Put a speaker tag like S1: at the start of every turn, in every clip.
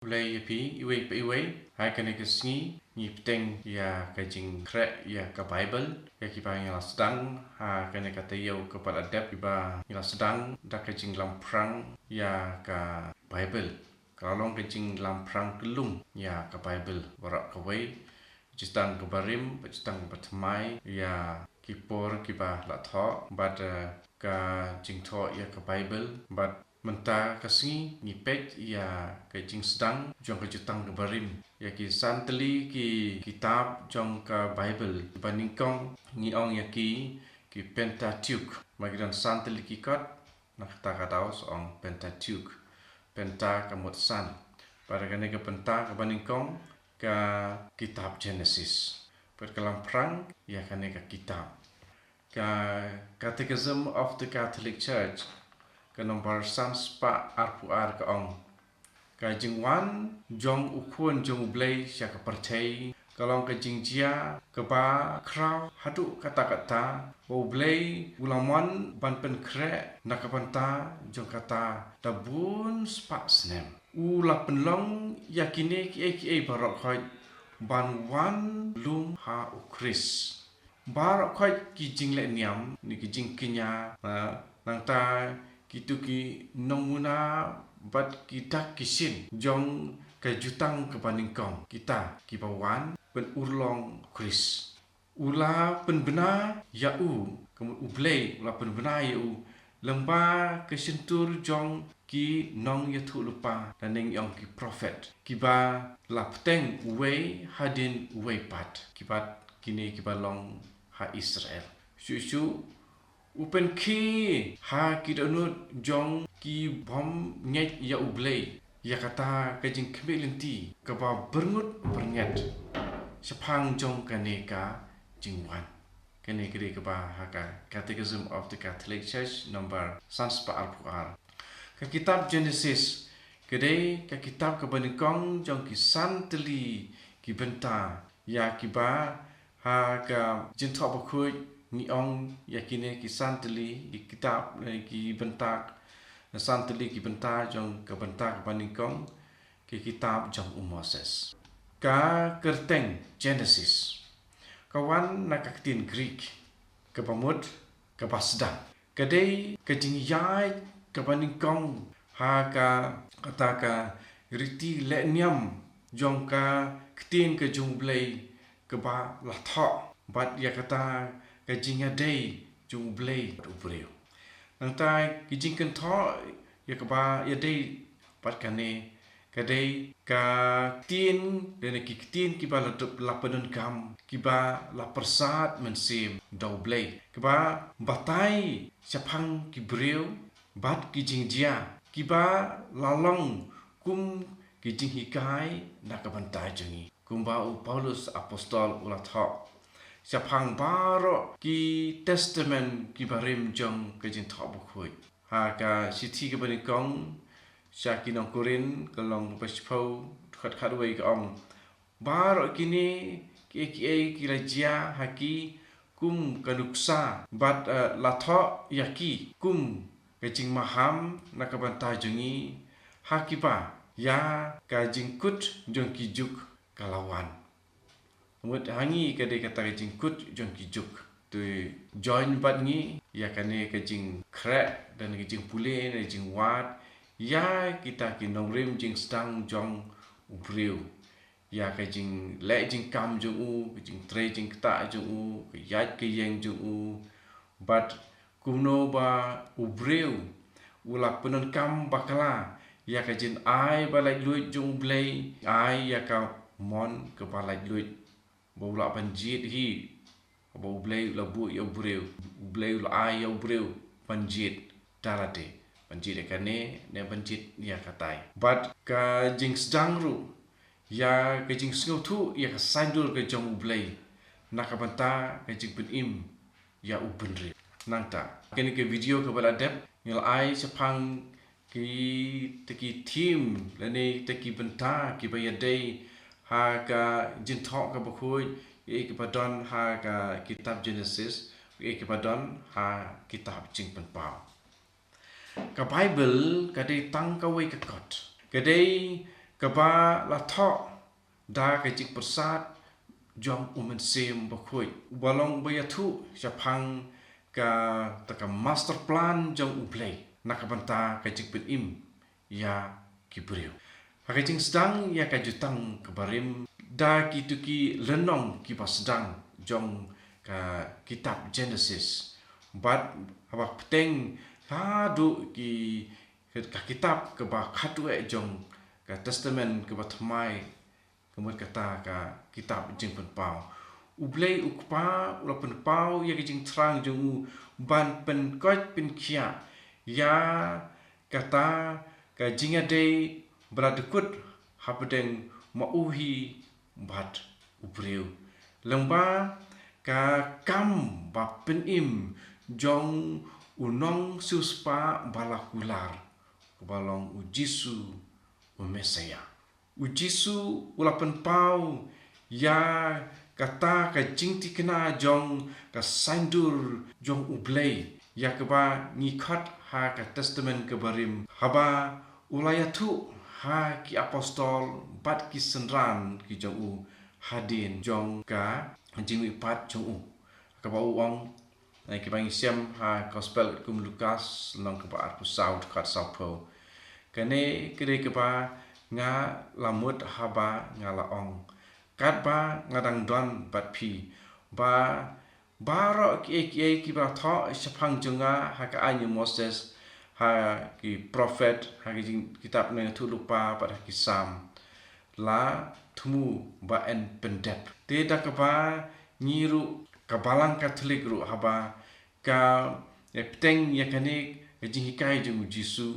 S1: Ulay yapi iwe pa iwe hai kane kesni ni peteng ya kajing krek ya ke Bible ya kiba yang sedang ha kane kata yau kepada adab kiba yang sedang dak kajing lamprang ya ke Bible kalau kajing lamprang kelung ya ke Bible warak kawai jistang ke barim jistang bertemai ya kipor kiba la tho bad ka jing tho ya ke Bible bad menta kasih ngipet ya ke jing sedang jong ke jutang ke barim ya ki santeli ki kitab jong ke Bible bandingkong ni ong ya ki Pentateuch magidan santeli ki kot nak kata kataus ong Pentateuch penta kamut san pada kene ke penta ke bandingkong ke kitab Genesis perkelam perang ya kene ke kitab ke Catechism of the Catholic Church ke nomor sans pa arpuar ke ong ke jingwan jong ukun jong ublay sya ke percay kalong ke jingjia ke ba kraw hadu kata-kata ublay ulamon ban pen kre nakapanta jong kata tabun spa snem ula penlong yakine ki barok khoi ban wan lum ha ukris barok khoi ki jingle niam ni ki jing kinya nang ta kitu ki nonguna bat kita kisin jong ke jutang ke bandingkong kita kibawan pen urlong kris ula pen bena yau kemut ublay ula pen bena yau lemba kesentur jong ki nong yatu lupa dan yong ki prophet kiba lapteng uwe hadin uwe pat kibat kini kiba long ha Israel susu upen ki ha kidanut jong ki bom nget ya ublay ya kata kajing kemilenti kaba berngut bernget sepang jong kaneka jingwan kene kiri kaba haka Catechism of the Catholic Church nomor sans pa arpuar ke kitab Genesis kedai ke kitab kebaningkong jong ki santeli ki benta ya kiba ha ka jintok bakui ni ong yakine ki santeli ki kitab ki bentak santeli ki bentak jong ke bentak bandingkong ki kitab jong Moses ka kerteng Genesis kawan nakaktin Greek ke pamut ke pasdang kadai ke jingyai ke bandingkong ha ka kata ka riti leniam jong ka ktin ke jumblay ke ba la tho bat ya kata kajing adai jung blay ubreu nantai kijing kan tho ya kaba ya dai pat kane kadai ka tin dan ki tin ki ba la penun kam ki ba la persat mensim dau blay kaba batai sapang ki breu bat kijing dia ki ba lalong kum kijing hikai nak bantai jengi kumba Paulus apostol ulat tho sapang baro ki testament ki barim jong ke jin tho bukhoi ha ka sithi ke bandingkong sya kinong korin kalong paspo khat khat wei ka ong baro kini ki rajia haki kum kanuksa bat la tho yaki kum ke jing maham nakabanta jengi hakipa ya ka jingkut jong ki juk kalawan mut hangi kade kata jingkut jong ki juk tu join bat ngi ya kane ke jing krek dan ke jing pule ne jing wat ya kita ki nongrim jing stang jong ubreu ya ke jing le jing kam jong u ke jing tre jing kta jong u ke yat ke yeng jong u bat kumno ba ubreu ula penon kam bakala ya ke jin ai balai luit jong blay ai ya ka mon ke balai luit bawla panjit hi baw blay la bu ya breu blay la ai ya breu panjit dalate panjit kane ne panjit ya katai but ka jing sedang ru ya ke jing sngo thu ya ka sandul ke jong blay nakabanta ke jing im ya ubenri nangta kene ke video ke baladep ngel ai sepang ki teki team lene teki benta ki bayadai ha ka jin thok ka bakhui ke padon ha ka kitab Genesis ke padon ha kitab jing penpau ka Bible ka dei tang ka wei ka kot ka dei kaba la tho da ka jik persat jong umen sim bakhui balong bayathu japang ka taka master plan jong ublei nakabanta ka jik bin im ya kibriu hakajing sedang ya ka jutang kebarim da kituki lenong ki sedang jong ka kitab Genesis bat abak peteng hadu ki ka kitab ke ba khatu jong ka testament ke ba thmai kemudian kata ka kitab jing pen pau ublei ukpa ula pen pau ya jing trang jong ban pen kot pen khia ya kata ka jinga dei bradekut hapedeng mauhi bat ubreu lengba ka kam ba pen im jong unong suspa balakular balong ujisu umesaya ujisu ulapan pau ya kata ka jingti kena jong ka sandur jong ublei ya keba ngikhat ha ka testament kebarim haba ulayatu ha ki apostol bat ki senran ki jong u hadin jong ka jingwi pat jong u keba uang ki bang siam ha gospel kum Lukas long keba arpu saud khat saupo kane kire keba nga lamut haba nga laong kat ba ngadang don bat pi ba baro ki ba tho shapang junga ha ka anyu Moses ha ki prophet ha ki kitab ne tu lupa pada kisam la tumu ba en pendep te da ka ba nyiru ka balang katolik ru haba ka peteng ya kane jihikai jung Jisu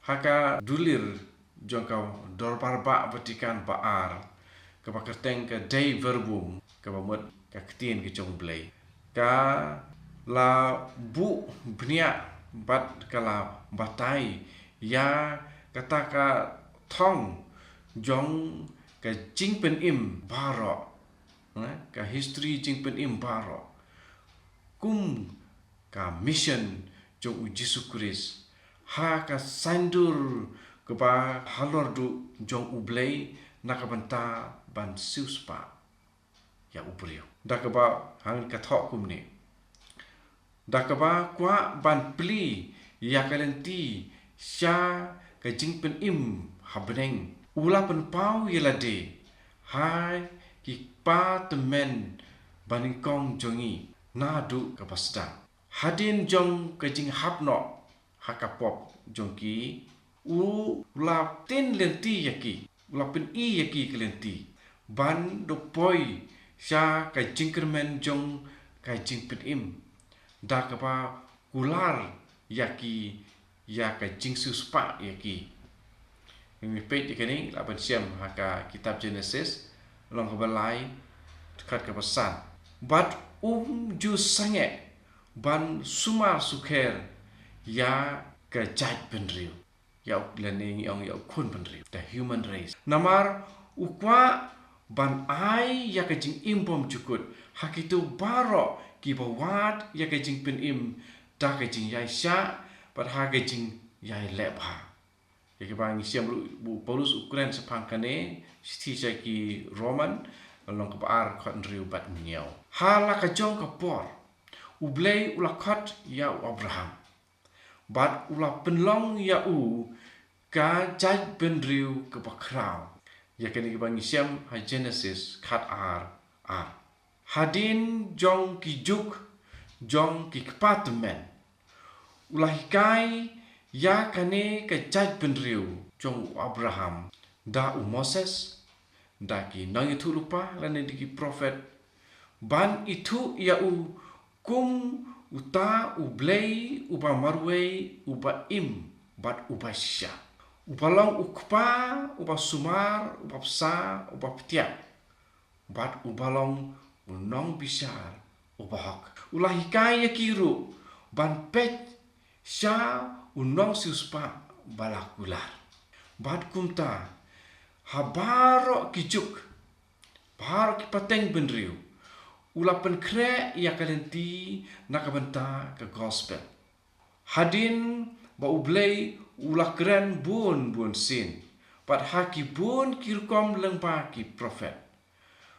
S1: haka dulir jongkau dorbar ba Vatikan baar ka bakerteng ka day verbum ka bamut ka ketien ke jong blei ka la bu bnia bat kala batai ya kata ka thong jong ka jingpen im baro ka history jingpen im baro kum ka mission jong Jisu Christ ha ka sandur keba halor du jong ublei nakabanta ban siuspa ya ubriu da keba hang ka thok kumni da keba kwa ban pli ya kalenti sha ka jingpen im habneng ula pen pau yelade hai ki pa temen baningkong jongi nadu ka pasda hadin jong ka jing hapno hakapop jongki la tin lenti yaki la pen i yaki kelenti ban do poi sha ka jingkermen jong ka jingpen im da ka ba kular yaki ya ka jingsus pa yaki ini page ikani la ban siam ha ka kitab Genesis long ka balai dekat ka pesan bat ju sange ban sumar sukher ya ka jaj penriu ya learning yang ya kun penriu the human race namar ukwa ban ai ya ka jing impom cukut hakitu baro ki bawat ya ka jing pen im da ka jing yai sha pat ha ka jing yai lebha ya ka bang siam bu Paulus Ukraine sepangkane sti sa ki Roman long ka par khon riu bat miao hala ka jong ka por ublei ulakhat ya Abraham bat ula penlong ya u ka jaj benriu ke bakrau ya kini ke bangi siam ha Genesis khat ar hadin jong ki juk jong ki kpatmen ula hikai ya kane ka jaj benriu jong Abraham da u Moses da ki nang itu lupa lane di ki prophet ban itu ya u kum uta ublei uba marwei uba im bat uba sya ubalong ukpa uba sumar uba psa uba ptiak bat ubalong unong bisar uba hak ulah hikai kiru ban pet sya unong siuspa balakular bat kumta habaro kijuk baro kipateng benriu ulapan kre ya kalenti nakabenta ke gospel hadin ba ublei ulah keren bun sin Pat ha ki bun ki rukom lengpa ki prophet.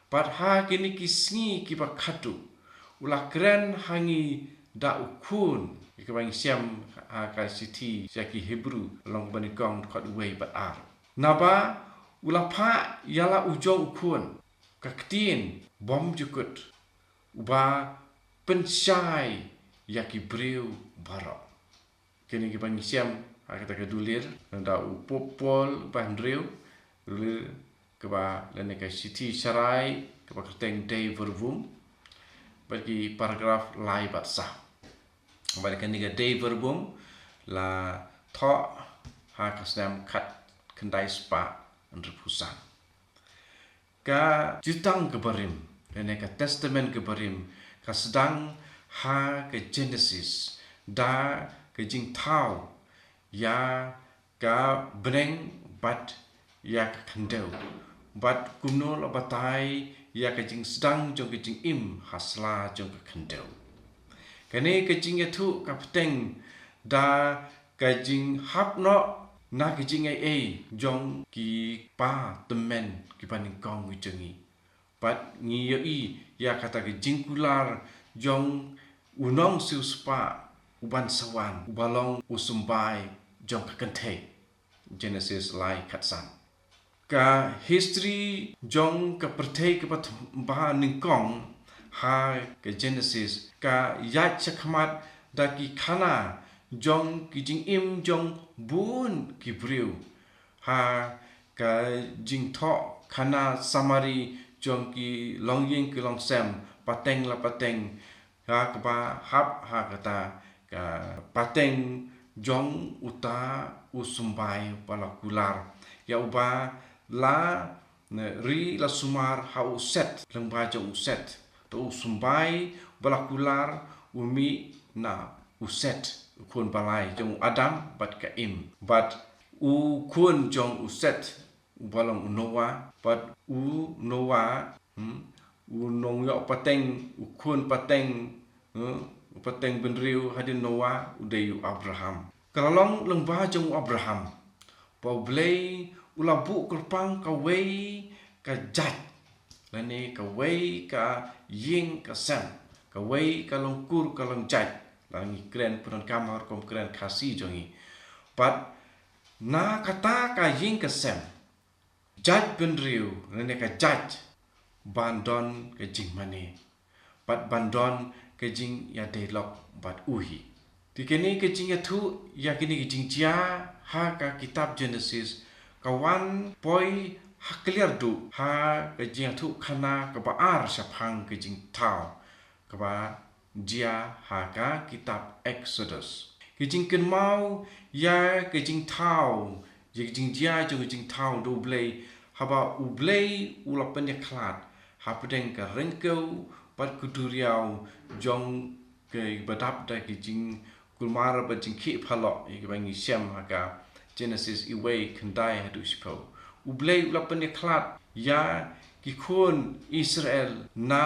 S1: Pat ha kini ki sngi ki pa khatu. Ula keren hangi da ukun. Ika bang siam ha ka siti sia ki Hebrew long banikong kot wei pat ar. Naba ula pa yala ujong ukun. Kaktin bom jukut. Uba pensyai ya ki breu barok. Kini ki bang siam ha kata ke dulir da upopol bandreu dulir ke ba lene ka siti sarai ke ba keteng day verbum bagi paragraf lai bat sah. Balik ni ke day verbum la tho ha kasnam kat kendai spa andrepusan. Ka jutang ke barim lene ka testament ke barim ka sedang ha ke Genesis da ke jing tau ya ka breng bat ya ka kendau bat kumno la batai ya ka jing sedang jong ke jing im hasla jong ke kendau kane ke jing ya thu ka pteng da ka jing hap no na ke jing ai jong ki pa temen ki paning kong wi jengi bat ngi i ya kata ke jing kular jong unong siu spa uban sawan ubalong usumbai jong kakante Genesis lai katsan ka history jong ka pertei ke pat ba ningkong ha ke Genesis ka yat chakmat da ki khana jong ki jing im jong bun ki briu ha ka jing tho khana samari jong ki long ying ki long sem pateng la pateng ha ka ba hap ha kata ka pateng jong uta usumbai pala kular ya uba la ri la sumar ha uset lengba jong uset to usumbai bala kular umi na uset kun balai jong Adam bat ka im bat u kun jong uset balong Noah bat u Noah u nong yo pateng u kun pateng pateng benriu hadin Noah udayu Abraham kalong lengba jong Abraham pau blei ulabu kelpang ka wei ka jat lane ka wei ka ying ka sam ka wei ka longkur ka long jat langi kren punan kamar kom kren kasi jongi pat na kata ka ying ka sam jat benriu lane ka jat bandon ka jing mane pat bandon ke jing ya delok bat uhi tikeni ke jing ya thu ya kini ke jing chia ha ka kitab Genesis kawan poi ha clear du ha ke jing thu khana ka ba ar saphang ke jing thau ka ba dia ha ka kitab Exodus ke jing ken mau ya ke jing thau je jing dia je jing thau do blei ha ba u blei u la pen ya klat ha pedeng ka rengkau pat kuduriau jong ke badap da ki jing kulmar ba jing ki phalo i ke bangi siam ha ka Genesis iway kendai hadu sipo ublei ulapan ya klat ya ki kun Israel na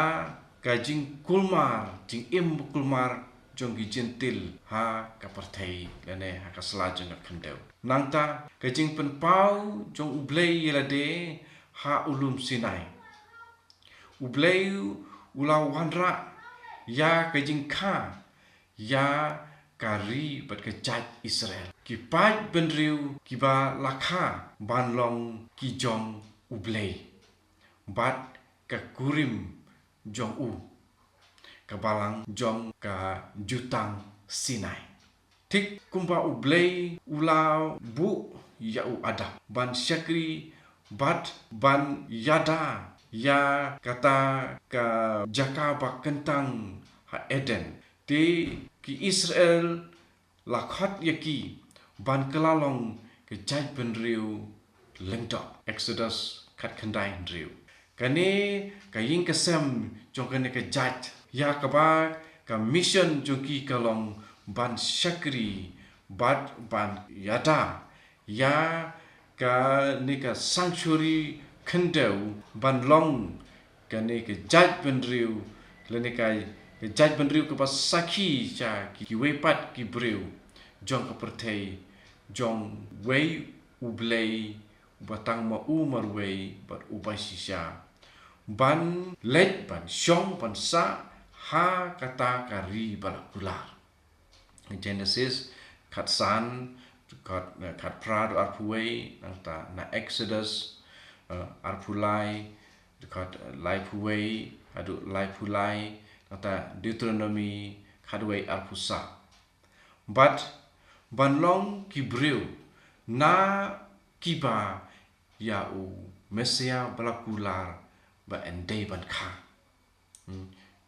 S1: ka jing kulmar jing im kulmar jong ki gentil ha ka partai lane ha ka selajeng ka kendau nangta ka jing penpau jong ublei yelade ha ulum Sinai ublei ulau wanra ya ke jing kha ya kari bat ke jat Israel ki pat benriu ki ba lakha banlong ki jong ublei bat ka kurim jong u ka balang jong ka jutang Sinai tik kumba ublei ulau bu ya u ada ban syakri bat ban yada ya kata ka jaka ba kentang ha Eden ti ki Israel lakhat yaki ban kelalong ke jai benriu lengdok Exodus kat kendai riu kane ka ying kesem jong kane ke jat ya ka ba ka mission joki kalong ban syakri bat ban yada ya ka ne ka sanctuary kendau ban long kane ke jat benriu lene kai ke jat benriu ke pas saki cha ki wepat ki briu jong ka pertei jong wei ublei batang ma marway bat ubay sisya ban let ban syong ban sa ha kata kari balakular. Genesis kat san kat prado arpuway nangta na Exodus arpulai kat lai puway adu lai pulai nangta Deuteronomy kadway arpusa but banlong kibreu na kiba ya u mesia balakular ba endai ban kha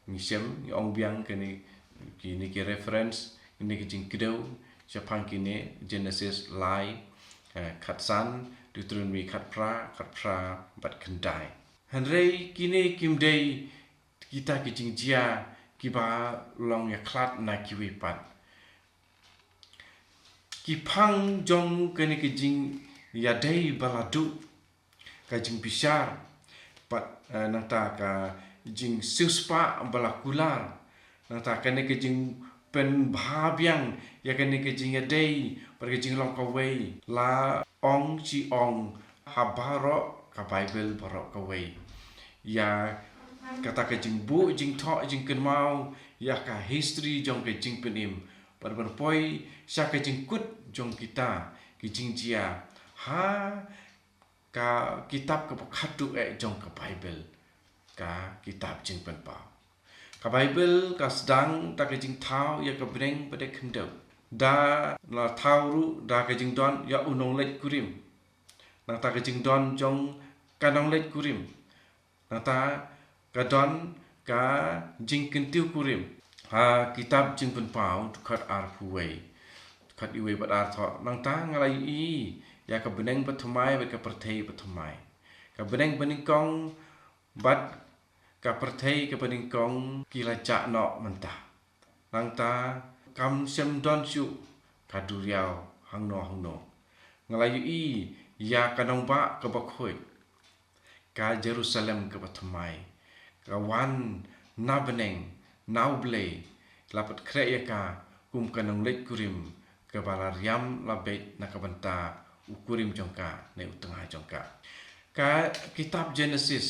S1: ngisem ong biang kini ki reference ini kijing kidau Japang kini Genesis lai katsan Deuteronomy katpra bat kendai Henry kini kimdei kita kijing jia kiba long ya klat na kiwipat kipang jong kini kijing ya dei baladu kajing bishar pat nangta ka jing suspa balakular nangta kini kijing pen bhabyang ya kini kijing ya dei par kijing long kaway la ong chi ong habaro ka Bible barok kaway ya kata kijing bu jing tho jing kenmau ya ka history jong kijing penim par poi sya kijing kut jong kita kijing jia ha ka kitab ka khatu jong ka Bible ka kitab jing pen pa ka Bible ka sedang ta kijing thau ya ka breng pada kendau da la thau ru da kijing don ya unong let kurim na ta kijing don jong kanong let kurim na ta ka don ka jing kentiu kurim ha kitab jing pen pau kat ar huway kat iwe bat ar tho nang ta ngalai i ya ka beneng pathumai ba ka perthei pathumai ka beneng beningkong bat ka perthei ka beningkong kilaca no mentah nang ta kam sem don su ka duriau hangno ngalai i ya kanong ba ka bakhoi ka Jerusalem ka pathumai ka wan na beneng nau ble lapat kre ya ka kum kanong let kurim ka balariam labet na kabanta ukurim jongka ne utengah jongka ka kitab Genesis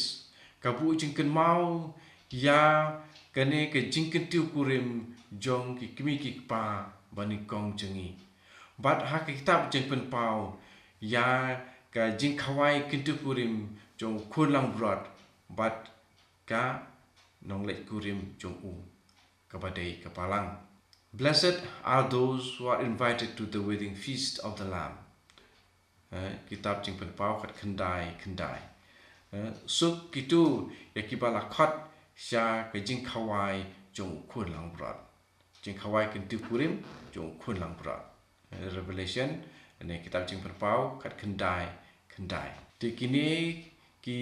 S1: ka bu jingken mau ya kane ke jingken tiu kurim jong ki kimi ki pa bani kong jengi bat ha kitab jingpen pau ya ka jing khawai kintu kurim jong khulang brot bat ka nong let kurim jong u ka badai kapalang. Blessed are those who are invited to the wedding feast of the Lamb. Kitab jing pen pau kat kendai suk kitu ya kibala khat sya ke jing khawai jong khun lang brat jing khawai kin tu kurim jong khun lang brat Revelation ne kitab jing pen pau kat kendai ti kini ki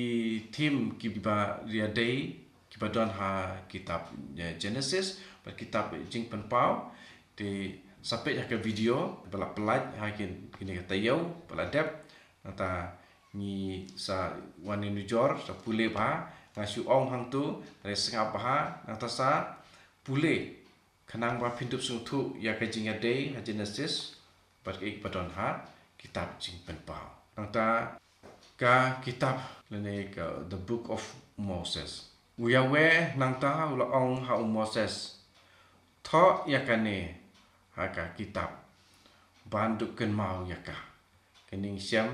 S1: theme ki ba ria dei ki ba don ha kitab Genesis ba kitab jing pen pau ti sampai ya ke video bala pelat ha kini kata yau bala dep nata ni sa wani nujor sa pule ba ngasu ong hang tu re sengap ba nata sa pule kanang ba pindup sung thu ya ke jing ade ha Genesis ba ke padon ha kitab jing pen pau nata ka kitab lene ka the book of Moses uya we nangta ula ong ha Moses tho ya kane haka kitab banduk ken mau yaka kening siam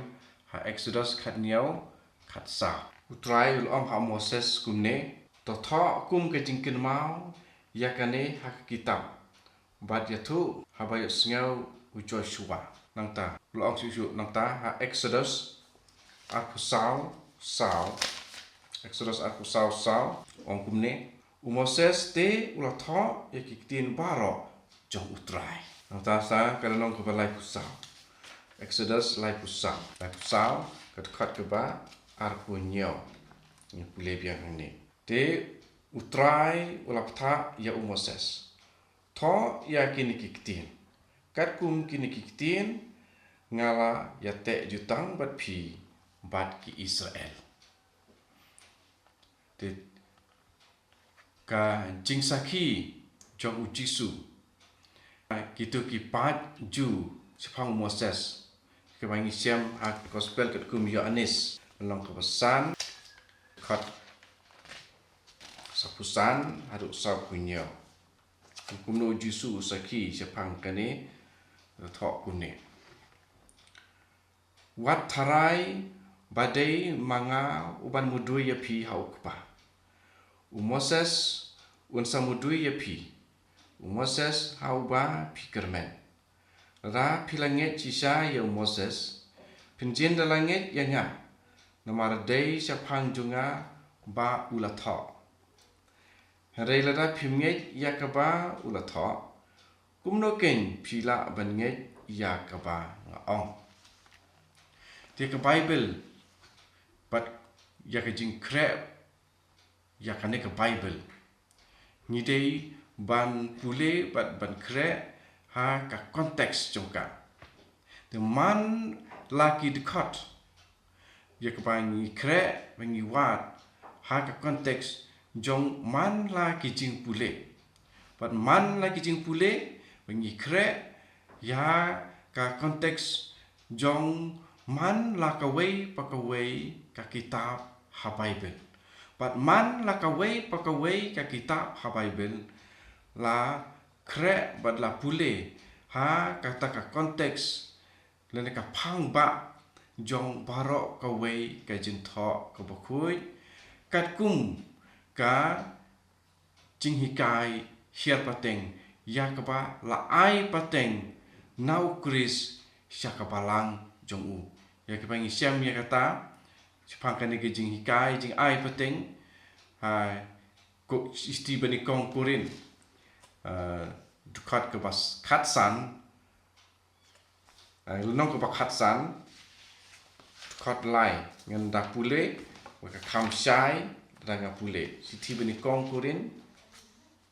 S1: ha Exodus khat niau khat sa utrai ul ha Moses kumne to tho kum ke jingken mau yakane ha kitab bad yathu ha bayo sngau u Joshua nangta ul ong su nangta ha Exodus aku sao Exodus aku sao ong kumne u Moses te ul tho yakiktin baro jong utrai nangta sa kanong ko balai kusau Exodus lai kusau kat khat ke ba ar punyo ni pule biang ni te utrai ulaptha ya Moses tho ya kini kiktin kat kum kini kiktin ngala ya te jutang bat phi bat ki Israel te ka jingsaki jong ujisu kitu ki pat ju sepang Moses ke kebangi siam hak gospel kat kum Yohanes long kepesan kat sapusan haduk sab kunyo kum no jisu saki sepang kane thok kune wat tharai badai manga uban mudui yapi haukpa Moses unsa mudui yapi Moses hauba pikermen ra pilangit cisa ya Moses pinjin dalangit ya nga namar day sapang junga ba ulatha Harai lada pimngit ya kaba ulatha kumno ken pila bangit ya kaba ngaong Te ke Bible but ya ke jing krep ya kane ke Bible ni dei ban pule but ban krep ha ka konteks jongka the man laki dekat ya ke bangi krep bangi wat ha ka konteks jong man laki jing pule but man laki jing pule bangi krep ya ka konteks jong man lakaway pakaway ka kitab ha Bible but man lakaway pakaway ka kitab ha Bible la kre but la pule ha kata ka konteks lene ka phang ba jong baro kaway ka jintho ka bakui kat kum ka jinghikai hiar pateng ya ka ba la ai pateng nau kris syakabalang jong u ya ke pangi siam ya kata sepangkan ni jing hikai jing ai pateng ko isti bani kong kurin dukat ke bas khatsan lunong ke bas khatsan dukat lai ngan dak pule ka kham shai danga pule isti bani kong kurin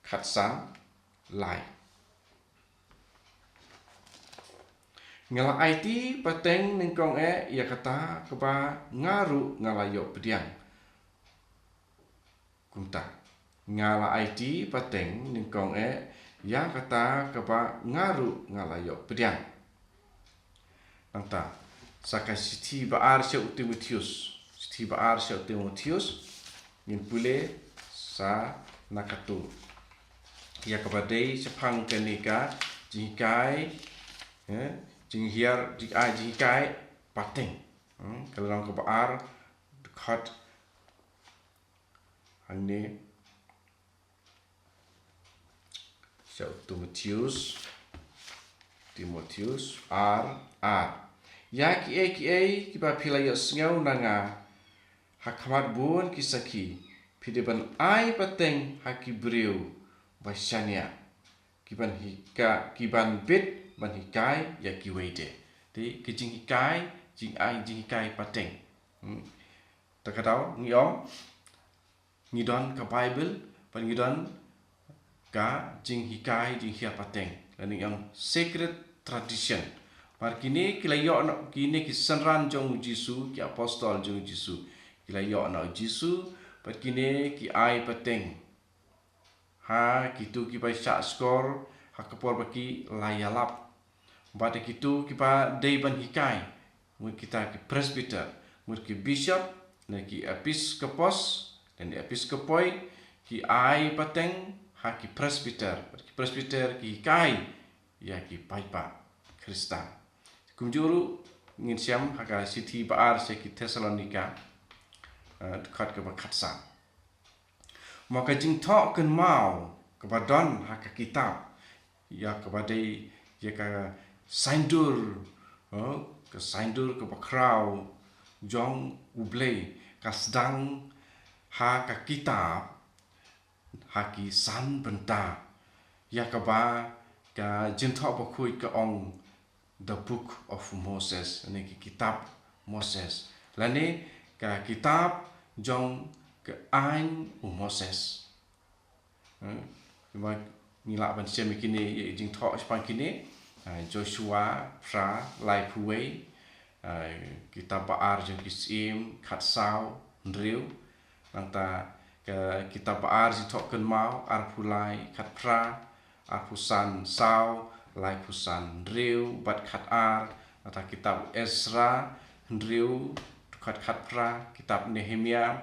S1: khatsan lai ngala IT pateng ningkong ya kata keba ngaru ngalayo pediang kunta ngala IT pateng ningkong ya kata keba ngaru ngalayo pediang nangta saka siti baar sya Timotius ngin pule sa nakatu ya kebadai sepang kenika jingkai jing hiar jing kai pateng kalau orang kebaar dekat ini so Timotius R ya ki ba pilai sngau nanga hakamat bun kisaki pideban ai pateng hakibriu basyania kiban bit ban hikai ya kiwede ti kijing hikai jing ai jing hikai pateng takatau ngiom ngidon ka Bible pan ngidon ka jing hikai jing hia pateng dan yang sacred tradition mar kini kilayo no kini kisanran jong Jisu ki apostol jong Jisu kilayo no Jisu pat kini ki ai pateng ha kitu ki bai sha skor hakapor baki layalap bata kitu kipa deiban hikai mui kita ki presbyter mui ki bishop na ki episkopos dan episkopoi ki ai pateng ha ki presbyter ki hikai ya ki paipa Kristen kumjuru ngin siam haka siti baar se ki Thessalonika dekat ke bakatsa maka jing tok ken mau kepadon haka kitab ya kebadai ya ka saindur ke saindur ke bakrau jong ublei ka sedang ha ka kitab ha ki san benta ya ka ba ka jintho bakui ka ong the book of Moses ni ki kitab Moses lani ka kitab jong ke ain Moses ngilak ban siam kini jing tho sepang kini Joshua fra lai puwei kita baar jeng kisim khat sau ndriu nangta kita baar jing tho ken mau ar pulai khat pra ar pusan sau lai pusan ndriu bat khat ar atau kitab Ezra Hendriu tukat pra kitab Nehemia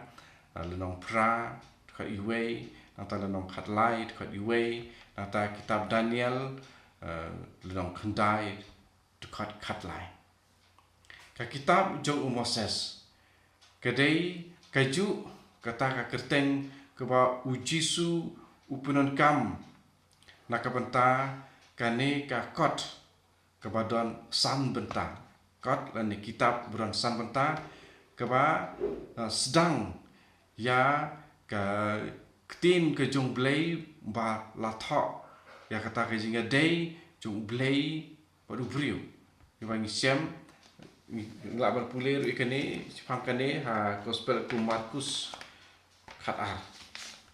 S1: lenong pra tukat iwe atau lenong khat lai tukat iwe atau kitab Daniel lenong kendai tukat khat lai ka kitab jong Moses kadai kaju kata ka kerteng ke ba ujisu upunon kam nakabenta kane ka kot kebadon san benta kot lani kitab buran san benta keba sedang ya ka ketin ke jong blei ba lathok ya kata ke jinga day jong blei padu briu ibangi sem nglaban pulir ikane sipangkane ha gospel ku Markus khat ar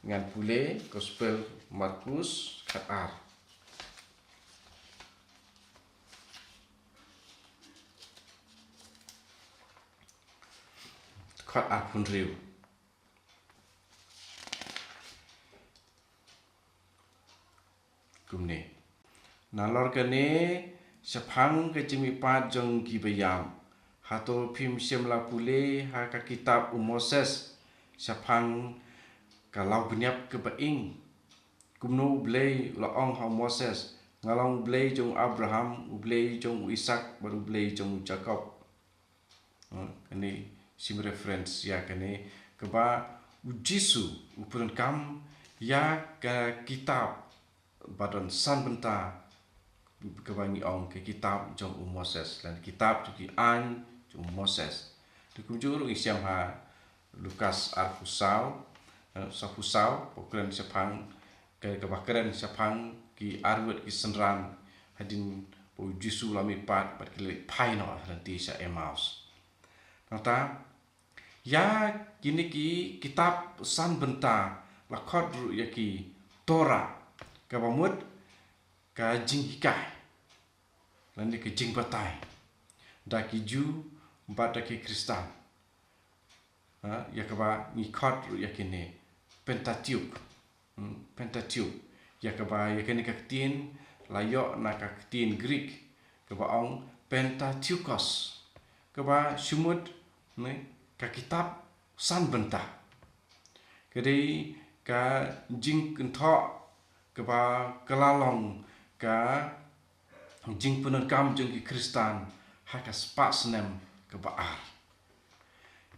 S1: ngan pule gospel Markus khat ar khat ar pun riu kumne nalor kane sapang ke jimi pat jong ki bayam hato phim semla pule ha ka kitab Moses sapang kalau benyap ke baing kumno blei laong ha Moses ngalong blei jong Abraham blei jong Ishak baru blei jong Jacob kani sim reference ya kani keba ujisu upun kam ya ka kitab badon san benta kebangi ong ke kitab jong Moses dan kitab juki an jong Moses dikunjuru isiam ha Lukas Arfusau Safusau pokren sepang ke kebakaran sepang ki arwet ki senran hadin po jisu lami pat pat kile paino nanti sa Emmaus nata ya kini ki kitab san benta lakot ru yaki Torah kabamut ka jingkai lani ke jing batai daki ju bata ki Kristan ya kaba ngikot ru yakini Pentateuch Pentateuch ya kaba yakini kaktin layok na kaktin Greek kaba ong Pentateuchos kaba sumut ne ka kitab san benta kadai ka jing kenthok kaba kelalong ka jing punon kam jong ki Kristan haka spas nem kaba ar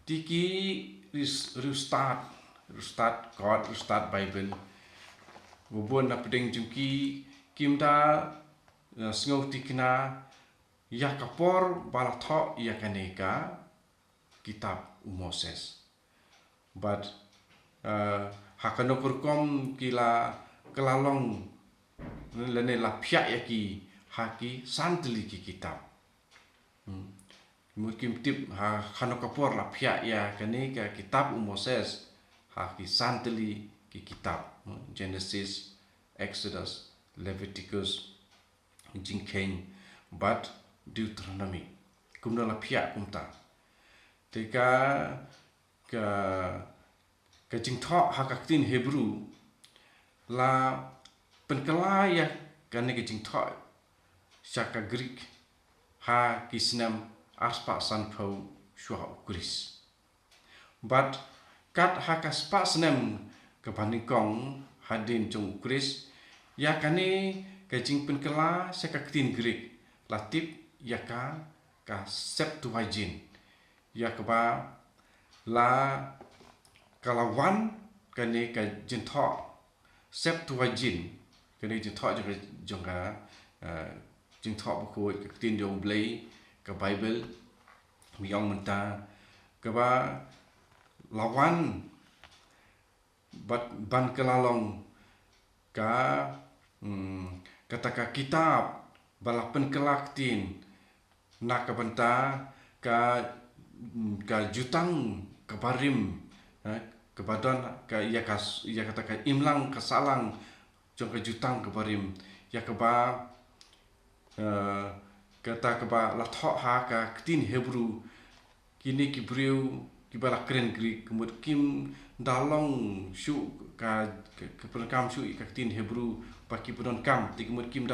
S1: tiki restart God restart Bible bubun na peding jungki kimda sngau tikna ya kapor balatho ya kaneka kitab Moses but hakano kurkom kila kelalong lene la pya yaki haki santli ki kitab mungkin tip ha khano kapor la pya ya kane ka kitab Moses ha ki santli ki kitab Genesis, Exodus, Leviticus, Jingken but Deuteronomy kumna la pya kumta teka ka jingtho ha ka tin Hebrew la penkala ya kane ka jingtho syaka Greek ha kisnam aspa san phau shwa Greece but kat hakas pas nem ke panikong hadin jong Greece ya kane ka jing penkala syaka tin Greek latip ya ka Septuagint ya keba la kalawan kane ka jintho Septuagint kane jintho jong ka jintho buku ka tin jong blei ka Bible miong menta keba lawan ban kelalong ka kata ka kitab balapen kelaktin nak benta ka jutang kebarim kebadan ka ya kata ka imlang kesalang jong ka jutang kebarim ya keba kata keba latho ha ka tin Hebrew kini kibriu kibala keren Greek kemud kim dalong shu ka kepenkam shu ka tin Hebrew paki punon kam tikmud kim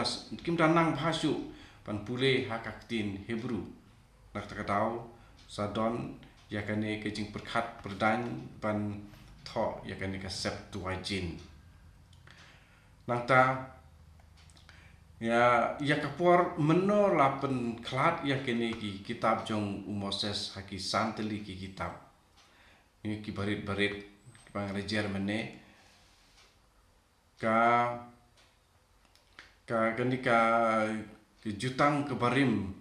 S1: danang bhasu pan pule hakatin Hebrew nak takatau sadon ya kane ke jing perkhat perdan pan tho ya kane ka Septuagint nangta ya kapor meno lapen klat ya kene ki kitab jong Moses haki santeli ki kitab ini ki barit bang rejer mene ka kani ka jutang ke barim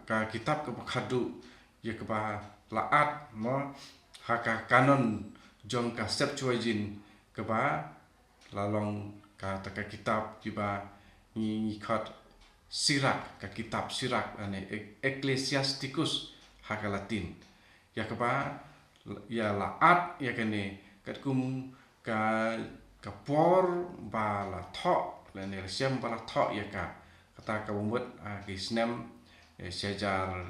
S1: ka kitab ke khadu ya ke ba laat mo haka kanon jong ka Septuagint ke ba lalong ka ta kitab ki ba ni khat sirak ka kitab sirak ane Ecclesiasticus haka Latin ya ke ba ya laat ya kene kat kum ka por ba la tho la ne siam ba la tho ya ka kata ka bumbut ki snem sejar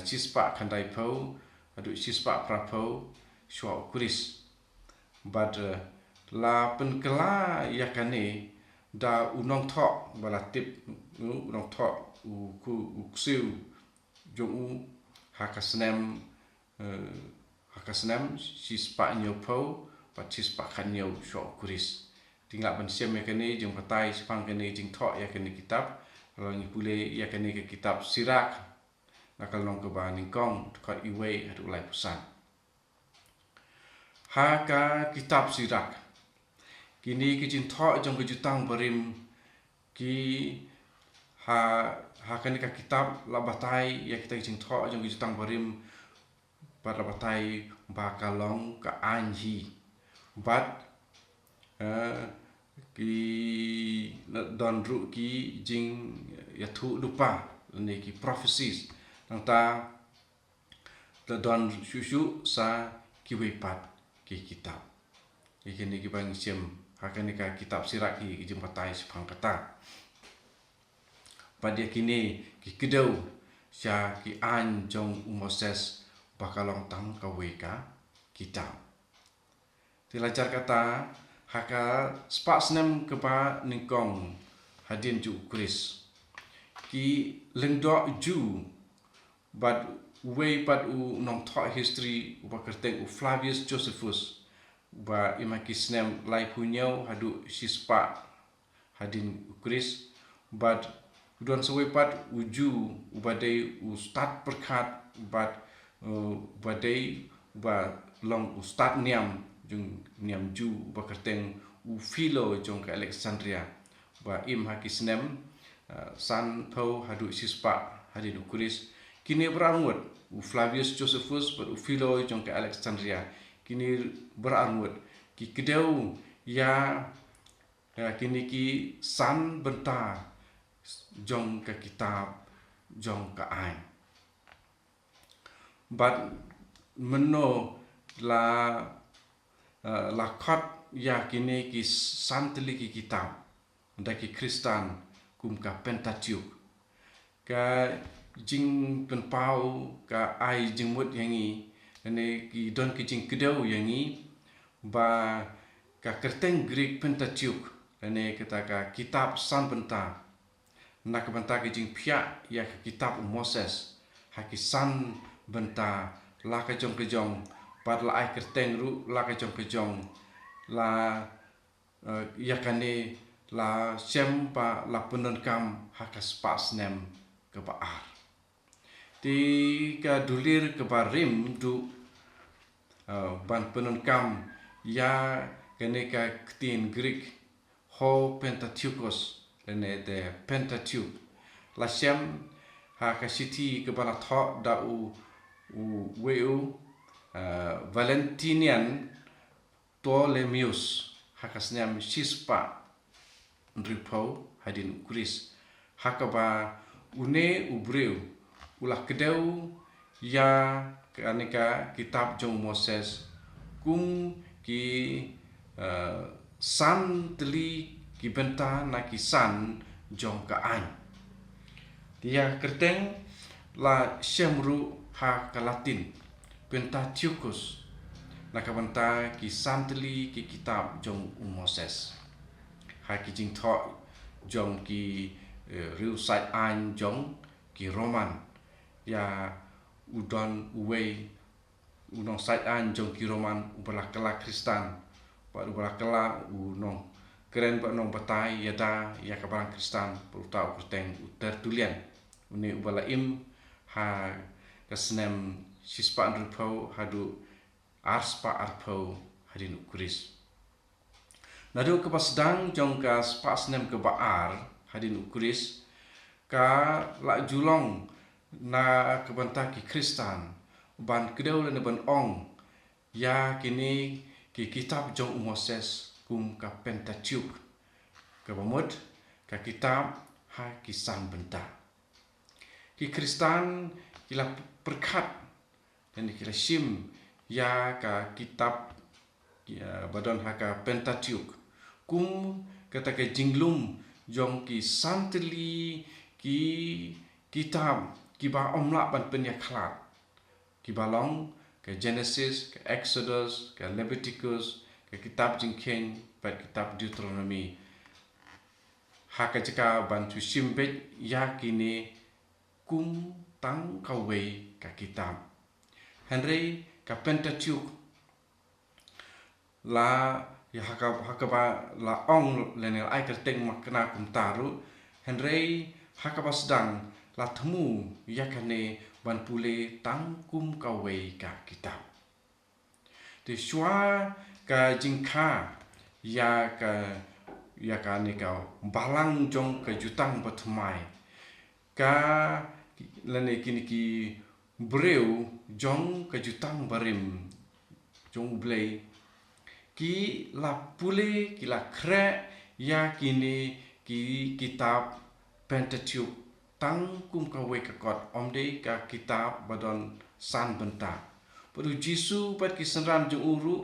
S1: chispa khandai pho adu chispa prapo shwa kuris but la penkela ya kane da unong tho ba la tip unong tho u ku siu jong haka snem chispa nyo pho pa chispa khanyo shwa kuris tinggal ban siam ya kane jong patai sepang kane jing tho ya kane kitab kalau ni pule ya kane ke kitab sirak nakal nong ke ba ningkong ka iwe adu lai pusan haka kitab sirak kini ki jing tho jong ke jutang barim ki ha kane ka kitab la batai ya kita jing tho jong ke jutang barim pada batai bakalong ka anji bat ki don ru ki jing ya thu lupa ni ki prophecies nangta the don shushu sa ki wepat ki kitab ikini ki bang sim hakani ka kitab sirak ki jing patai sepang kata pada kini ki kedau sya ki an jong Moses bakalong tang ka weka kitab dilajar kata haka spak snem kepa ningkong hadin ju Kris ki lengdok ju but way pat u nong tho history ba kerteng u Flavius Josephus ba imaki snem lai punyau hadu sispa hadin Kris but udon seway pat uju ubadai u start perkhat but badai ba long u start niam jung niam ju ba kerteng u Philo jong ka Alexandria ba im haki snem san pho hadu sispa hadin Kris kini berangut u Flavius Josephus but u Philo jong ka Alexandria kini berangut ki kedau ya kini ki san benta jong ka kitab jong ka ai but meno la khot ya kini ki santeli ki kitab da ki Kristan kum ka Pentateuch ka jing penpau ka ai jing mut yangi ne ki don ki jing kedau yangi ba ka kerteng Greek Pentateuch ne kata ka kitab san benta nak benta ki jing pia ya kitab Moses hakisan benta la ka jong pat la ai kerteng ru la ka jong la ya kane la sem pa la penenkam hakas pas nem ke baar ti ka dulir ke barim du ban penenkam ya kane ka ketin Greek ho Pentateuchos ene de Pentateuch la sem ha ka city ke bala tho da u Valentinian Ptolemeus hakasnyam sispa ripo hadin Kris hakaba une ubreu ulah kedau ya kaneka kitab jong Moses kum ki san teli ki benta na ki san jong ka an dia kerteng la syamru ha ka Latin Pentateuchus nakabanta ki santeli ki kitab jong Moses ha ki jing tho jong ki riu sai an jong ki Roman ya udon uwei unong sai an jong ki Roman ubala kala Kristan pa ubala kala unong keren pa nong batai yada ya kabarang Kristan perutau kurteng tertulian uni ubala im ha kasnem sispa rupau hadu arspa arpau hadin ukuris nadu ke pasdang jong ka spa snem ke baar hadin ukuris ka la julong na kebantaki Kristan ban kedau le ban ong ya kini ki kitab jong Moses kum ka Pentateuch ka bamut ka kitab ha kisang benta ki Kristan kila perkat dan kila sim ya ka kitab ya badon ha ka Pentateuch kum kata ke jinglum jong ki santli ki kitab ki ba omla ban penya khlat ki balong ke Genesis ke Exodus ke Leviticus ke kitab jingken pat kitab Deuteronomy ha ka jaka ban tu simbet ya kini kum tang kawe ka kitab Henry ka Pentateuch la ya haka ba la ong lenel ai kerteng makna kum taru Henry haka ba sedang la temu ya kane ban pule tangkum kawe ka kitab de shwa ka jingkha ya ka ne ka balang jong ka jutang patmai ka lane kini ki breu jong ka jutang barim jong blei ki la pule ki la kre ya kini ki kitab Pentateuch tang kum kawe ka kot omde ka kitab badon san benta padu Jisu pat ki senram jong uru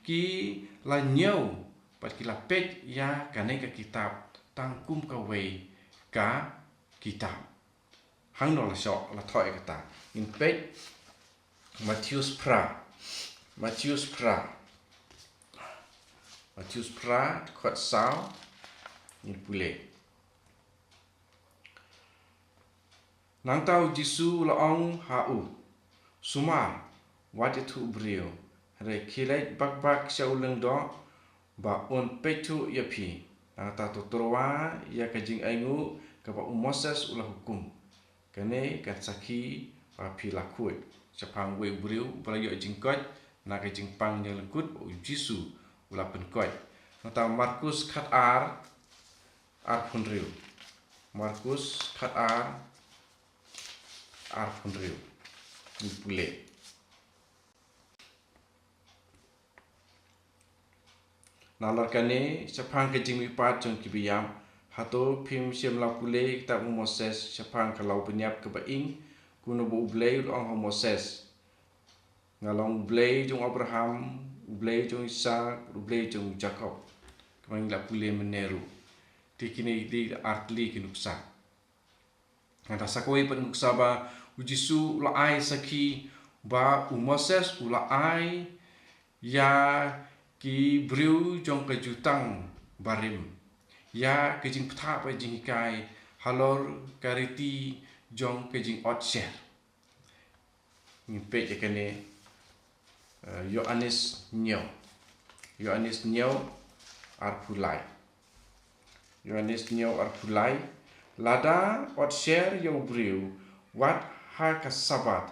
S1: ki la nyau pat ki la pet ya kane ka kitab tang kum kawe ka kitab hang no la shok la thoi ka ta in pet Matius pra kot sao in pule nang tau Jisu laong hau sumar wati tu brio re kilait bak shauleng do ba on petu yapi nang ta to trowa ya kajing aingu ka ba Moses ulah hukum kane kan saki pa pi lakut chapang we brio balayo jingkot na ka jingpang yang lekut Jisu ulah penkot nang ta Markus khat ar punriu Markus khat ar punriu ni pule nalar kane chapang ke jingmi pat jong kibiyam hato phim siam la pule ta Moses chapang kalau benyap ke baing kuno bu blei ong Moses ngalong blei jong Abraham blei jong Ishak blei jong Jacob kemang la pule meneru tikini di artli kinuksa ngata sakoi pen nuksa ba Jisu la ai saki ba Moses ula ai ya ki briu jong ke jutang barim ya ke jing ptha pa jing kai halor kariti jong ke jing otser ni pe je kene Yohanes nyau arpulai lada otser yo briu wat ha ka sabat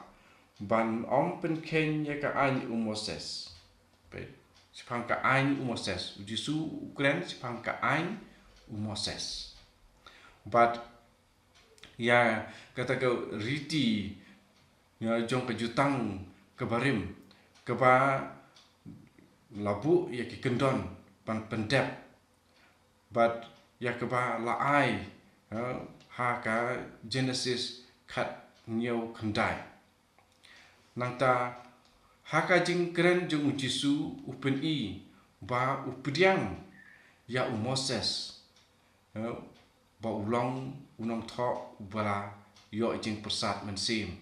S1: ban om pen ken ya ka an Moses pe sipang ka an Moses Jisu ukren sipang ka an Moses but ya kata ke riti ya jong ke jutang ke barim ke ba labu ya ki kendon ban pendep but ya ke ba la ai ha ka Genesis khat nyau khandai nangta haka jing kren jong Jisu upen i ba upidiang ya Moses ba ulong unong tho bala yo jing persat mensim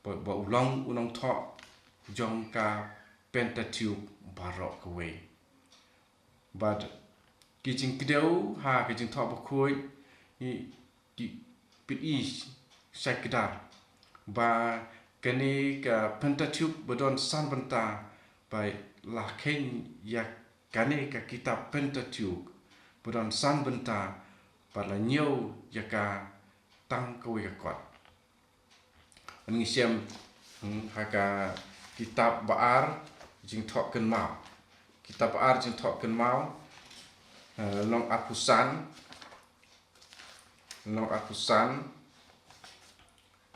S1: ba ulong unong tho jong ka Pentateuch barok kawe but kijing kidau ha kijing tho ba khoi ni PI sekedar ba kene ka Pentateuch bedon san benta by laken ya kane ka kitab Pentateuch bedon san benta pada nyau ya ka tang ko ya kot ani siam haka kitab Baar jing thok ken mau kitab Baar jing thok ken mau long akusan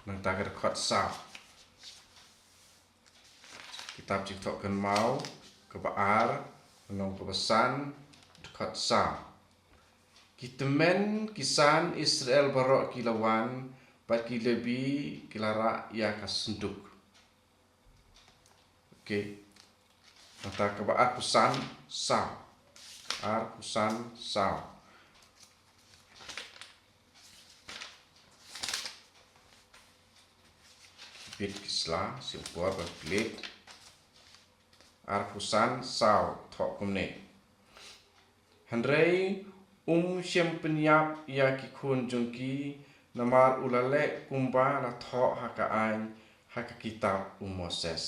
S1: nang tagar khot sa kitab jing thok ken mau ke Baar long kebesan khot sa kitemen kisan Israel barok kilawan bat kilebi kilara ya kasenduk okay mata ke Baar kusan sa kusan sa bit kisla simpor berklit kusan sa thok kumne handrei siam penyap ya kikun jongki namar ulale kumba la thok haka kitab Moses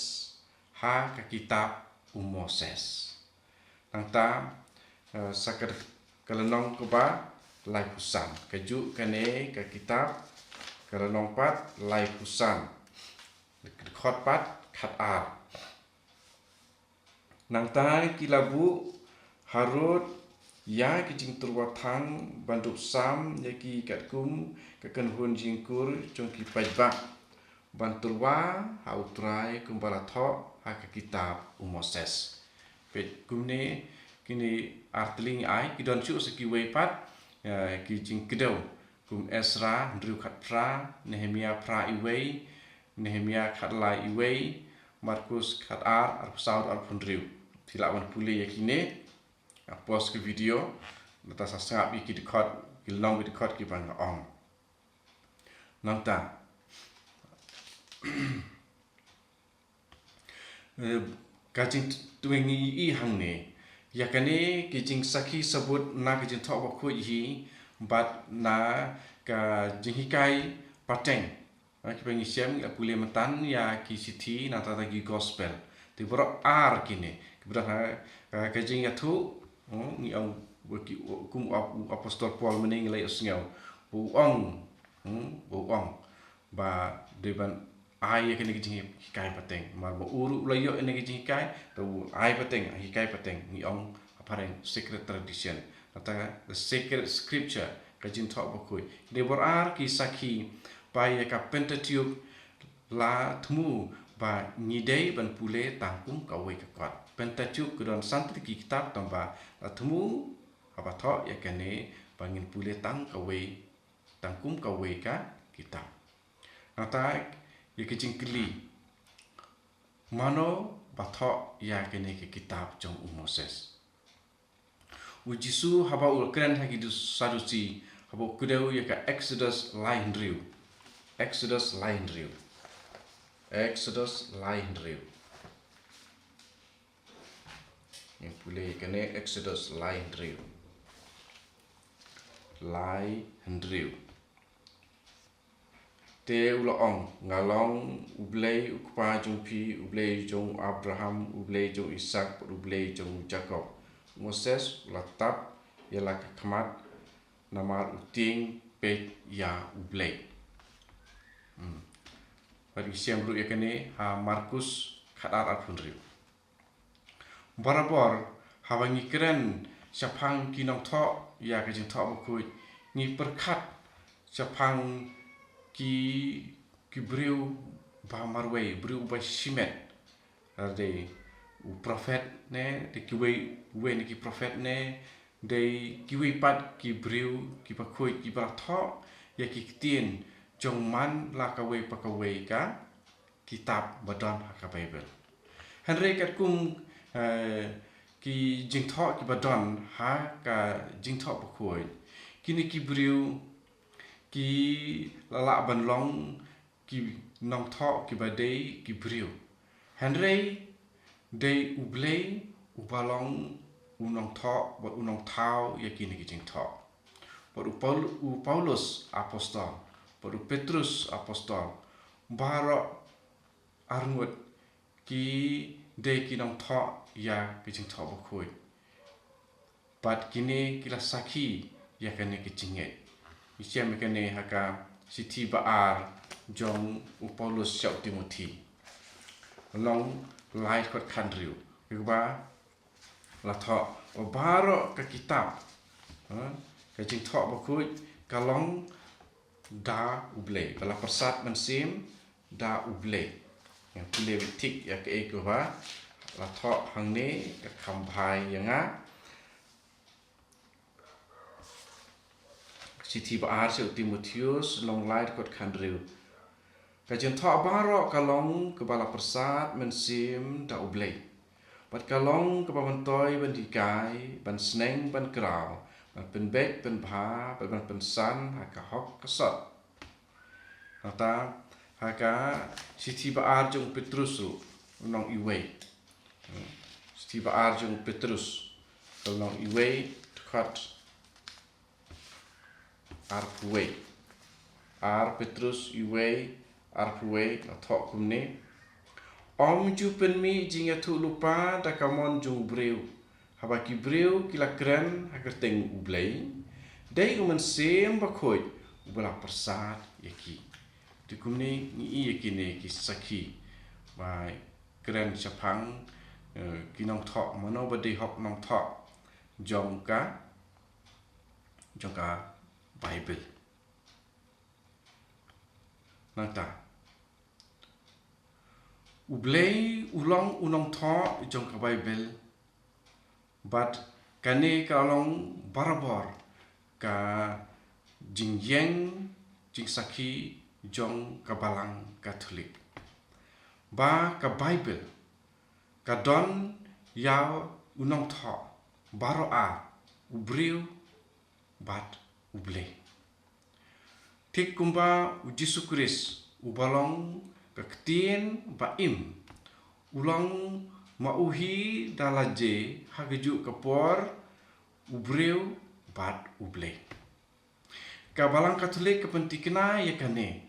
S1: haka kitab Moses nangta sakar kalenong kuba lai kusan kaju kane ka kitab kalenong pat lai kusan khot pat khat ar nangta kilabu harut ya kijing turwatang banduk sam yaki katkum kakan hun jingkur jongki pajba banturwa hautrai kumbala tho haka kitab Moses pet kumne kini artling ai kidon chu seki wepat kijing kedo kum Ezra ndru khat pra Nehemia pra iwei Nehemia khat lai iwei Markus khat ar saud al pundriu tilawan pule yakine post ke video nata sasngap ki dikot kilong ki dikot ki bang ong nangta kajing tuengi i hangne yakane kijing saki sebut na kijing thok ba khu hi bat na ka jinghikai pateng ki bang siam pule matan ya ki sithi nata gi gospel ti bro ar kine kibra ka jing ya thu ni ang kum apostol Paul mening lai osngau bu ong ba deban ai kene ki hikai pateng mar bo uru layo ene ki hikai to ai pateng hikai pateng ni ong apareng secret tradition ata the sacred scripture ka jin thok bokoi de bor ar ki sakhi pai ka Pentateuch la thmu ba ngidei ban pule tangkum ka we ka kwat Pentateuch kudon santi ki kitab tamba thmu apa tho ya kene bangin pule tang ka we tangkum ka we ka kitab ata ya kijing kli mano batho ya kene ki kitab jong Moses ujisu haba ul kren hagi du sadusi haba kudeu ya ka Exodus lain riu yang pule kene Exodus lain riu te uloong ngalong ublei ukpa jong pi ublei jong Abraham ublei jong Ishak ublei jong Jacob Moses latap yala kamat namar uting pet ya ublei pada siang bro ya kene ha Markus khadar alfunriu barabor hawangi keren syapang kinong tho ya ka jing tho bokui ni perkhat syapang ki briu ba marwei briu ba simet de u prophet ne de we ne ki prophet ne de ki we pat ki briu ki pakoi ki ba tho ya ki tien jong man la ka we pa ka we ka kitab badon ka Bible Henry kat kum ki jing tho ki badon ha ka jing tho pakoi kini ki briu ki la ban long ki nong tho ki badei ki briu Henry de ublei ubalong unong tho ba unong thau ya kini ki jing tho Por Paulus apostol, por Petrus apostol, bara arngut ki de kinong tho ya kijing tho bakoi. Pat kini kila saki ya kene kijinget. Isiam kene haka siti baar jong Paulus siau Timothy. Long lai kot khandriu. Ba la tho baro ka kitab. Ka jing tho bakoi kalong da uble. Kala persat mensim da uble. Yang pule witik ya ke eko ba la tho hang ne ka khambai yanga. Siti baar siau Timotheus long lai kot khandriu. Kajian tho baro kalong kebala persat mensim da ublei. Pat kalong kebamantoi ban dikai ban sneng ban krau ban penbek ban bha ban pensan haka hok kesot. Nata haka siti baar jong Petrus nong iwei. Siti baar jong Petrus nong iwei dekat arpuwe. Ar Petrus iwei arpuwe na thok kumne om jupen mi jinga tu lupa da kamon jung breu habaki breu kila kren hakerteng ublei dei umen sem bakhoi ubala persat yaki di kumne ni yaki ne ki saki bai kren chapang kinong thok mano badi hok nong thok jongka Bible nata ublei ulong unong tho jong ka Bible but kane kalong barabor ka jingyeng jing saki jong ka balang Katolik ba ka Bible ka don yaw unong tho baro a ubriu bat ublei tik kumba Jesu Kris ubalong kaktin ba im ulang mauhi dalaje hagaju kapor ubreu bat ublei ka balang Katolik kepentikna ya kane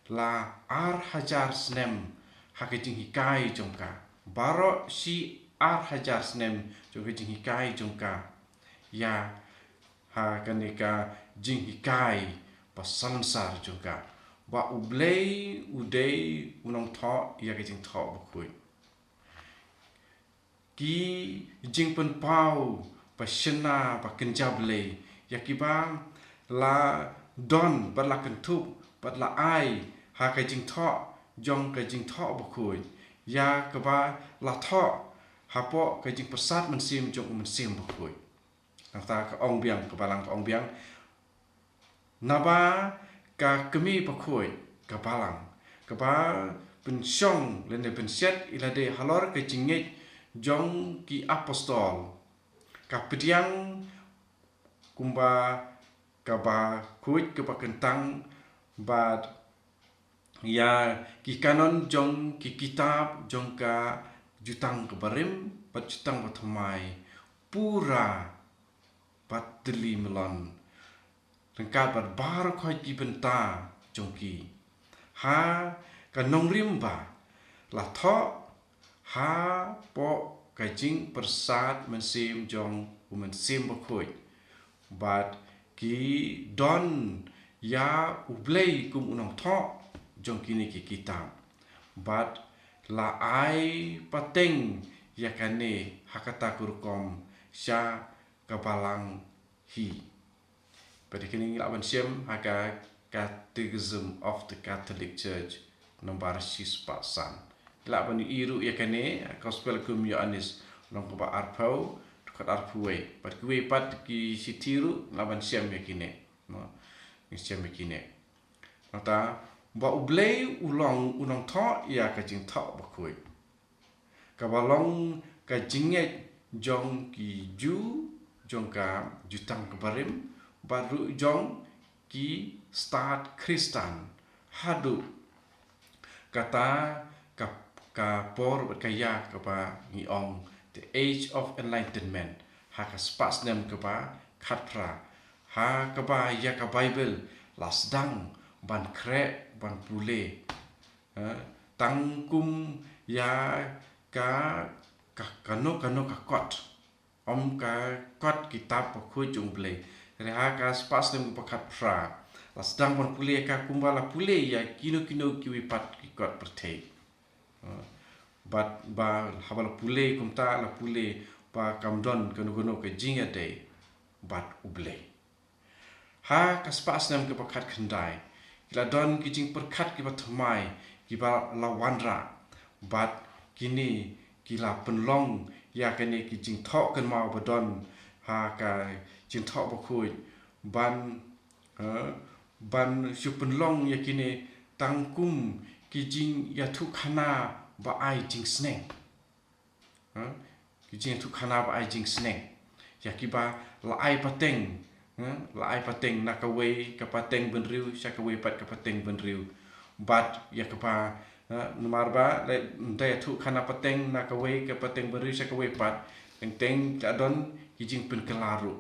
S1: la ar hajar snem hakajing hikai jongka baro si ar hajar snem jongajing hikai jongka ya ha kaneka jing hikai pasansar juga ba ublei udei unong tho ya ke jing tho bakui ki jing pen pau pasena pa kenjablei ya ki ba la don ba la kentup ba la ai ha ke jing tho jong ke jing tho bakui ya ke ba la tho ha po ke jing persat mensim jong mensim bakui ta ka ong biang ke balang ong biang naba ka kemi pakoi ka balang ka ba pensyong lene pensyat ilade halor ke jinget jong ki apostol ka pediang kumba ka ba kuit ke pakentang ba ya ki kanon jong ki kitab jong ka jutang ke barim pat jutang batmai pura patli melon Rengkat bar khoi ki benta jongki ha ka nongrimba la tho ha po ka jing persat mensim jong mensim bakhoi bat ki don ya ublei kum unong tho jong kini ki kitab bat la ai pateng ya kane hakata kurkom sya kabalang hi Pada kini lawan siam haka Catechism of the Catholic Church nomor 6 pasan. Lawan iru ya kene Gospel kum Yohanes long ba arpau dekat arpuwe. Pada kuwe pat ki sitiru lawan siam ya kene. No. Siam ya kene. Nota ba ublei ulong unong tho ya ka jing tho ba kuwe. Ka balong ka jinget jong ki ju jong ka jutang kebarim baru jong ki start Kristen hadu kata ka por kaya kapa ni ong the age of enlightenment haka spas nem kapa khatra ha ka ba ya ka Bible las dang ban krek ban pule tangkum ya ka kano ka kot ka kot kitab pakhui jung ble reha ka spas dem pakat pra las dang ban pule ka kumbala pule ya kino kiwi pat ki kot pertei bat ba habala pule kumta la pule ba kamdon kono ke jinga day bat uble ha ka spas nam ke pakat khandai kila don ki jing perkat ki bathmai ki ba lawanra bat kini kila penlong ya kene ki jing thok kan mau badon ha ka jing thok ba khui ban su penlong ya kini tangkum ki jing ya thu khana ba ai jing sneng ki jing thu khana ba ai jing sneng ya ki ba la ai pateng nakaway ka pateng benriu sakaway pat ka pateng benriu bat ya ka pa numar ba le nte thu khana pateng nakaway ka pateng benriu sakaway pat teng ka don ki jing pen kelaru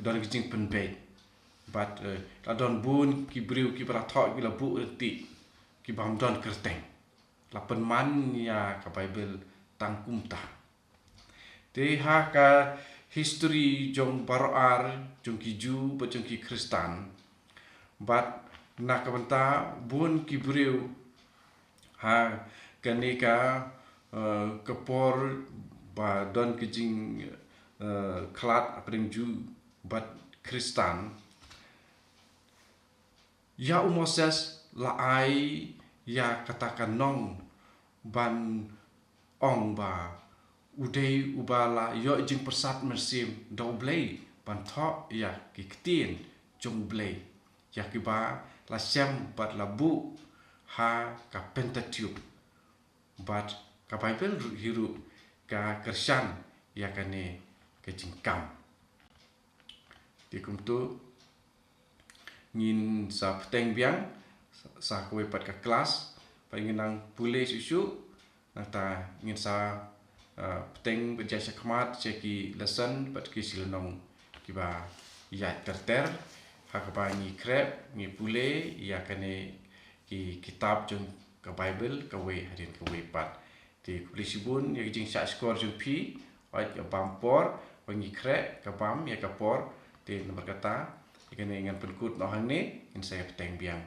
S1: don ki jing pen be bat ka don bun ki briu ki bara thok ki la bu reti ki bam don kerteng la pen man ya ka Bible tangkum ta te ha ka history jong baroar jong ki Jew ba jong ki Kristan bat nakabanta bun ki briu ha kanika kapor ba don ki jing klat apring Jew bat Kristan ya Moses la ai ya katakan nong ban ong ba udai ubala yo jing persat mersim do blay ban tho ya ki ktien jong blay ya ki ba la sem bat la bu ha ka Pentateuch bat ka Bible hiru ka Kristan ya kane ke jingkam dikum tu ngin sa peteng biang sa kowe pat ka kelas pa nginang pule susu nata ngin sa peteng berjaya khmat ceki lesson pat ki silonong ki ba ya terter ha ka ba ni krep ni pule ya kane ki kitab jong ka Bible ka we hadin ka we pat ti kulisibun ya jing sa skor jong pi ait ka bampor wangi krep ka bam ya ka por ti nomor kata ikane ngan penkut no hang ni in saya peteng biang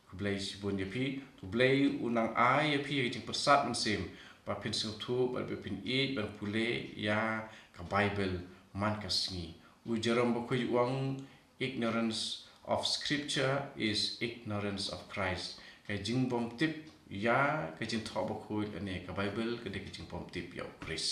S1: kublai sibun ya pi tu blai unang ai ya pi jing persat mensim ba pin sutu ba pin it ba pule ya ka Bible man ka sngi ujaram ba khoi wang ignorance of scripture is ignorance of Christ ka jing bom tip ya ka jing tho ba khoi ane ka Bible ka de ka jing bom tip ya Chris